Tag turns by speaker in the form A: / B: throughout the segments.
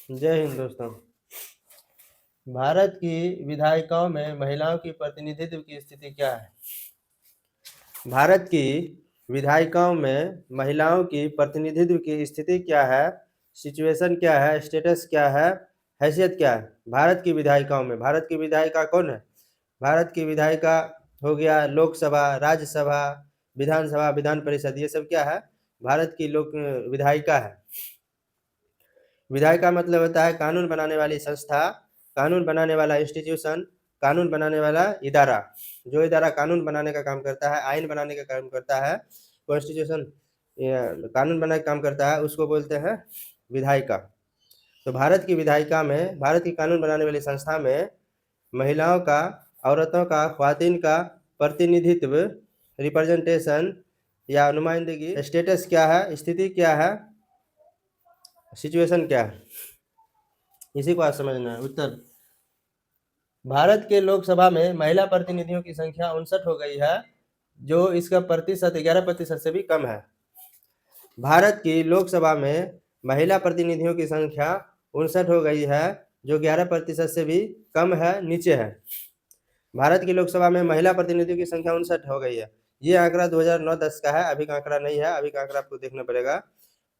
A: जय हिंद दोस्तों। भारत की विधायिकाओं में महिलाओं की प्रतिनिधित्व की स्थिति क्या है? भारत की विधायिकाओं में महिलाओं की प्रतिनिधित्व की स्थिति क्या है? सिचुएशन क्या है? स्टेटस क्या है? हैसियत क्या है? भारत की विधायिकाओं में भारत की विधायिका कौन है? भारत की विधायिका हो गया लोकसभा, राज्यसभा, विधानसभा, विधान परिषद, ये सब क्या है? भारत की लोक विधायिका है। विधायिका मतलब होता है कानून बनाने वाली संस्था, कानून बनाने वाला इंस्टीट्यूशन, कानून बनाने वाला इदारा। जो इदारा कानून बनाने का काम करता है, आइन बनाने का काम करता है, कॉन्स्टिट्यूशन कानून बनाने का काम करता है, उसको बोलते हैं विधायिका। तो भारत की विधायिका में, भारत की कानून बनाने वाली संस्था में महिलाओं का, औरतों का, ख्वातीन का प्रतिनिधित्व, रिप्रेजेंटेशन या नुमाइंदगी, स्टेटस क्या है, स्थिति क्या है, सिचुएशन क्या है, इसी को आज समझना है। उत्तर, भारत के लोकसभा में महिला प्रतिनिधियों की संख्या 59 हो गई है, जो इसका प्रतिशत 11% से भी कम है। भारत की लोकसभा में महिला प्रतिनिधियों की संख्या 59 हो गई है, जो 11% से भी कम है, नीचे है। भारत की लोकसभा में महिला प्रतिनिधियों की संख्या 59 हो गई है। ये आंकड़ा 2009-10 का है, अभी का आंकड़ा नहीं है, अभी का आंकड़ा आपको देखना पड़ेगा।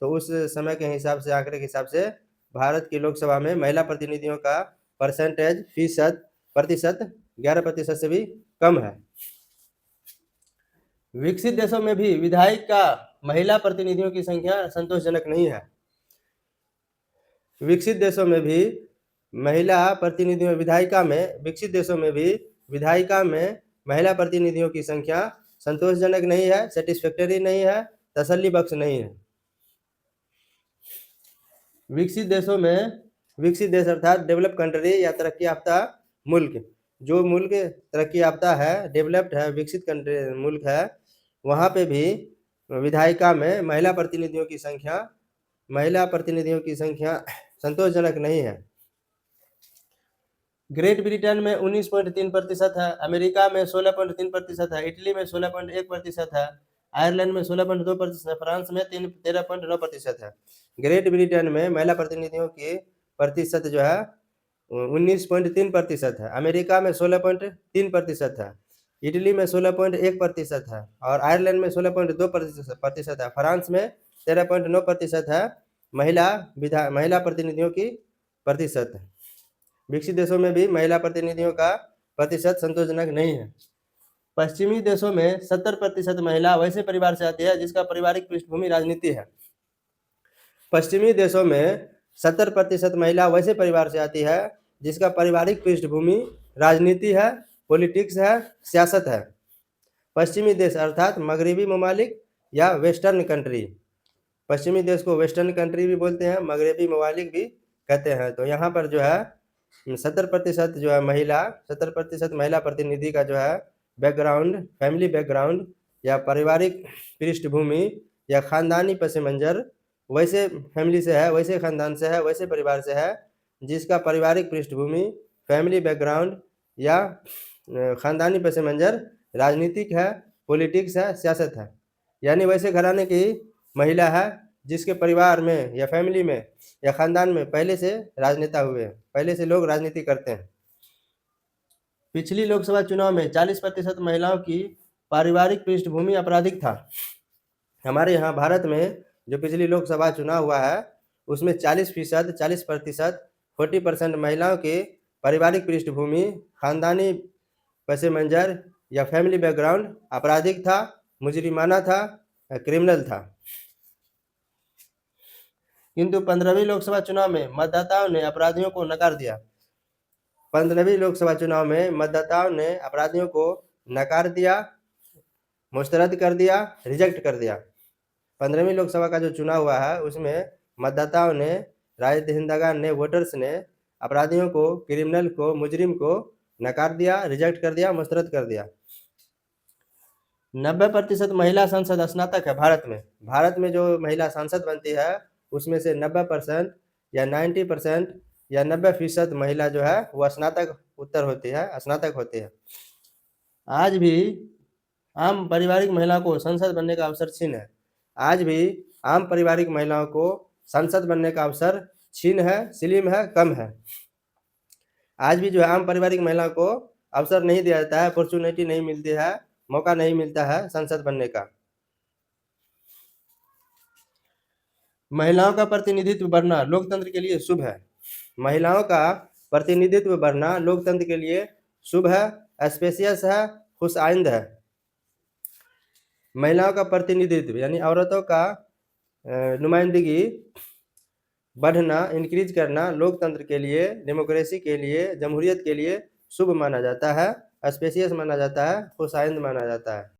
A: तो उस समय के हिसाब से, आंकड़े के हिसाब से भारत की लोकसभा में महिला प्रतिनिधियों का प्रतिशत 11% से भी कम है। विकसित देशों में भी विधायक का महिला प्रतिनिधियों की संख्या संतोषजनक नहीं है। विकसित देशों में भी महिला प्रतिनिधियों, विधायिका में, विकसित देशों में भी विधायिका में महिला प्रतिनिधियों की संख्या संतोषजनक नहीं है, सेटिस्फैक्टरी नहीं है, तसल्ली बख्श नहीं है। विकसित देशों में, विकसित देश अर्थात डेवलप कंट्री या तरक्की याफ्ता मुल्क, जो मुल्क तरक्की याफ्ता है, डेवलप्ड है, विकसित कंट्री मुल्क है, वहाँ पे भी विधायिका में महिला प्रतिनिधियों की संख्या संतोषजनक नहीं है। ग्रेट ब्रिटेन में 19.3% है, अमेरिका में 16.3% है, इटली में 16.1% है, आयरलैंड में 16.2% है, फ्रांस में 13.9% है। ग्रेट ब्रिटेन में महिला प्रतिनिधियों की प्रतिशत जो है 19.3% है, अमेरिका में 16.3% है, इटली में 16.1% है, और आयरलैंड में 16.2% है, फ्रांस में 13.9% है महिला प्रतिनिधियों की प्रतिशत। विकसित देशों में भी महिला प्रतिनिधियों का प्रतिशत संतोषजनक नहीं है। पश्चिमी देशों में 70% महिला वैसे परिवार से आती है जिसका पारिवारिक पृष्ठभूमि राजनीति है। पश्चिमी देशों में 70% महिला वैसे परिवार से आती है जिसका पारिवारिक पृष्ठभूमि राजनीति है, पॉलिटिक्स है, सियासत है। पश्चिमी देश अर्थात मगरबी ममालिक या वेस्टर्न कंट्री। पश्चिमी देश को वेस्टर्न कंट्री भी बोलते हैं, मगरबी ममालिक भी कहते हैं। तो यहाँ पर जो है 70% जो है महिला, 70% महिला प्रतिनिधि का जो है बैकग्राउंड, फैमिली बैकग्राउंड या पारिवारिक पृष्ठभूमि या खानदानी पस मंजर वैसे फैमिली से है, वैसे खानदान से है, वैसे परिवार से है जिसका पारिवारिक पृष्ठभूमि, फैमिली बैकग्राउंड या खानदानी पस मंजर राजनीतिक है, पॉलिटिक्स है, सियासत है। यानी वैसे घराने की महिला है जिसके परिवार में या फैमिली में या खानदान में पहले से राजनेता हुए हैं, पहले से लोग राजनीति करते हैं। पिछली लोकसभा चुनाव में 40% महिलाओं की पारिवारिक पृष्ठभूमि आपराधिक था। हमारे यहाँ भारत में जो पिछली लोकसभा चुनाव हुआ है उसमें 40% महिलाओं की पारिवारिक पृष्ठभूमि, खानदानी पस मंजर या फैमिली बैकग्राउंड आपराधिक था, मुजरिमाना था, क्रिमिनल था। किंतु 15वीं लोकसभा चुनाव में मतदाताओं ने अपराधियों को नकार दिया। 15वीं लोकसभा चुनाव में मतदाताओं ने अपराधियों को नकार दिया, मुस्तरद कर दिया, रिजेक्ट कर दिया। 15वीं लोकसभा का जो चुनाव हुआ है उसमें मतदाताओं ने, राय दहिंदगान ने, वोटर्स ने अपराधियों को, क्रिमिनल को, मुजरिम को नकार दिया, रिजेक्ट कर दिया, मुस्तरद कर दिया। 90% महिला सांसद स्नातक है भारत में। भारत में जो महिला सांसद बनती है उसमें से 90% या 90% या 90% महिला जो है वो स्नातक उत्तर होती है, स्नातक होती है। आज भी आम पारिवारिक महिला को संसद बनने का अवसर छीन है। आज भी आम पारिवारिक महिलाओं को संसद बनने का अवसर क्षीण है, स्लिम है, कम है। आज भी जो है आम पारिवारिक महिला को अवसर नहीं दिया जाता है, अपॉर्चुनिटी नहीं मिलती है, मौका नहीं मिलता है सांसद बनने का। महिलाओं का प्रतिनिधित्व बढ़ना लोकतंत्र के लिए शुभ है। महिलाओं का प्रतिनिधित्व बढ़ना लोकतंत्र के लिए शुभ है, स्पेशियस है, खुशाइंद है। महिलाओं का प्रतिनिधित्व यानी औरतों का नुमाइंदगी बढ़ना, इंक्रीज करना लोकतंत्र के लिए, डेमोक्रेसी के लिए, जमहूरियत के लिए शुभ माना जाता है, स्पेशियस माना जाता है, खुशाइंद माना जाता है।